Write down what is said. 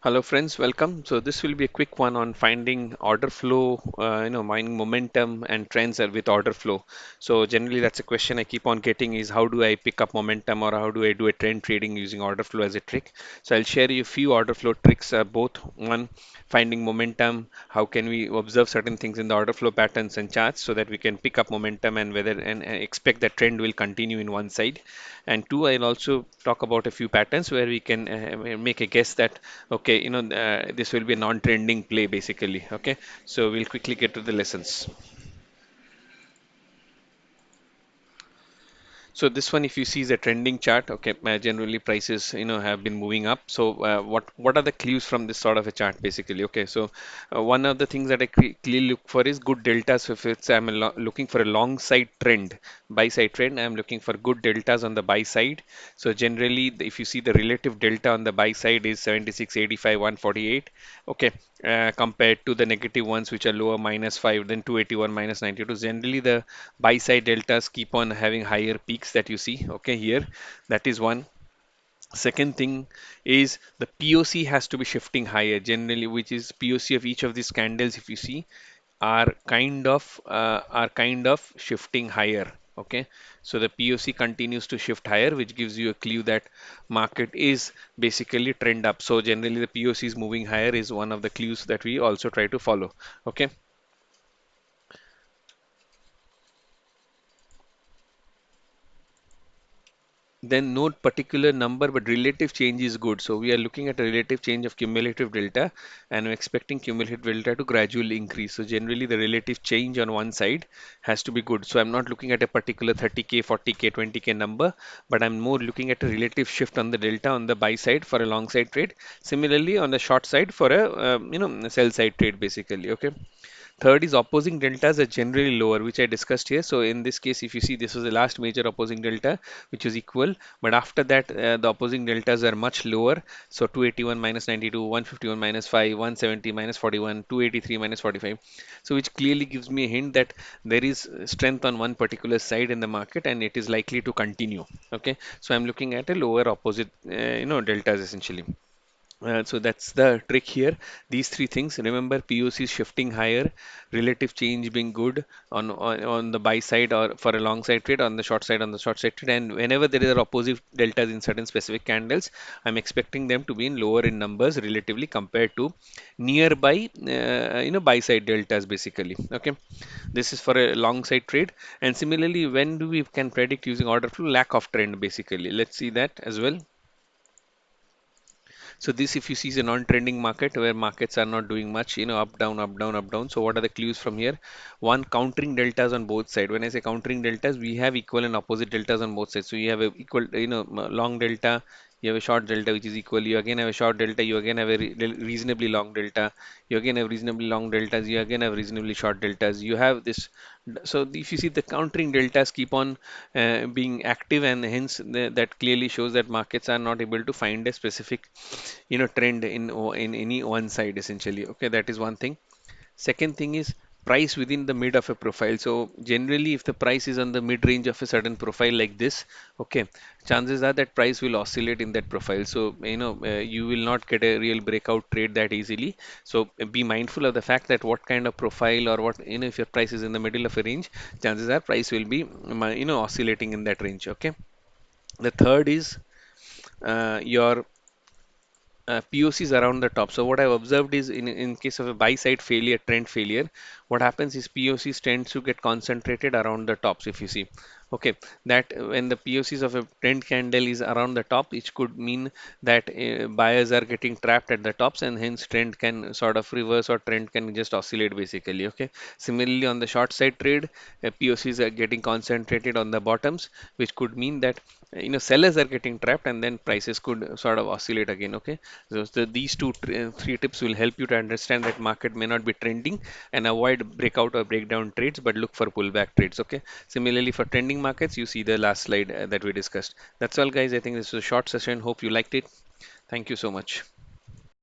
Hello friends, welcome. So this will be a quick one on finding order flow, mining momentum and trends with order flow. So generally that's a question I keep on getting is how do I pick up momentum or how do I do a trend trading using order flow as a trick? So I'll share you a few order flow tricks, both one finding momentum, how can we observe certain things in the order flow patterns and charts so that we can pick up momentum and whether and expect that trend will continue in one side. And two, I'll also talk about a few patterns where we can make a guess that okay, this will be a non-trending play basically. Okay, so we'll quickly get to the lessons. So this one, if you see the trending chart, okay, generally prices, have been moving up. So what are the clues from this sort of a chart, basically? Okay, so one of the things that I clearly look for is good deltas. So if it's I'm looking for a long side trend, buy side trend, I'm looking for good deltas on the buy side. So generally, if you see the relative delta on the buy side is 76, 85, 148. Okay, compared to the negative ones which are lower -5, then 281, -92. Generally, the buy side deltas keep on having higher peaks that you see. Okay, here that is one. Second thing is the POC has to be shifting higher generally, which is POC of each of these candles. If you see, are kind of shifting higher. Okay, so the POC continues to shift higher, which gives you a clue that market is basically trend up. So generally, the POC is moving higher is one of the clues that we also try to follow. Okay. Then no particular number, but relative change is good. So we are looking at a relative change of cumulative delta, and we're expecting cumulative delta to gradually increase. So generally, the relative change on one side has to be good. So I'm not looking at a particular 30K, 40K, 20K number, but I'm more looking at a relative shift on the delta on the buy side for a long side trade. Similarly, on the short side for a sell side trade, basically. Okay. Third is opposing deltas are generally lower, which I discussed here. So in this case, if you see, this was the last major opposing delta, which is equal. But after that, the opposing deltas are much lower. So 281 -92, 151 -5, 170 -41, 283 -45. So which clearly gives me a hint that there is strength on one particular side in the market and it is likely to continue. Okay. So I'm looking at a lower opposite, deltas essentially. So that's the trick here. These three things. Remember, POC is shifting higher, relative change being good on the buy side or for a long side trade, on the short side trade, and whenever there are opposite deltas in certain specific candles, I'm expecting them to be in lower in numbers relatively compared to nearby, buy side deltas basically. Okay, this is for a long side trade. And similarly, when do we can predict using order flow? Lack of trend basically. Let's see that as well. So this, if you see, is a non-trending market where markets are not doing much, up, down, up, down, up, down. So what are the clues from here? One, countering deltas on both sides. When I say countering deltas, we have equal and opposite deltas on both sides. So you have a equal, long delta, you have a short delta which is equal. You again have a short delta, you again have a reasonably long delta. You again have reasonably long deltas, you again have reasonably short deltas. You have this. So if you see the countering deltas keep on being active, and hence that clearly shows that markets are not able to find a specific trend in any one side essentially. Okay, that is one thing. Second thing is price within the mid of a profile. So generally, if the price is on the mid range of a certain profile like this, okay, chances are that price will oscillate in that profile. So you will not get a real breakout trade that easily. So be mindful of the fact that what kind of profile or what, if your price is in the middle of a range, chances are price will be oscillating in that range. Okay. The third is your POCs around the top. So what I've observed is in case of a buy side failure, trend failure, what happens is POCs tends to get concentrated around the tops. If you see, okay, that when the POCs of a trend candle is around the top, it could mean that buyers are getting trapped at the tops, and hence trend can sort of reverse or trend can just oscillate basically. Okay. Similarly, on the short side trade, POCs are getting concentrated on the bottoms, which could mean that sellers are getting trapped and then prices could sort of oscillate again. Okay. So these three tips will help you to understand that market may not be trending and avoid breakout or breakdown trades, but look for pullback trades. Okay. Similarly, for trending markets, you see the last slide that we discussed. That's all, guys. I think this was a short session. Hope you liked it. Thank you so much.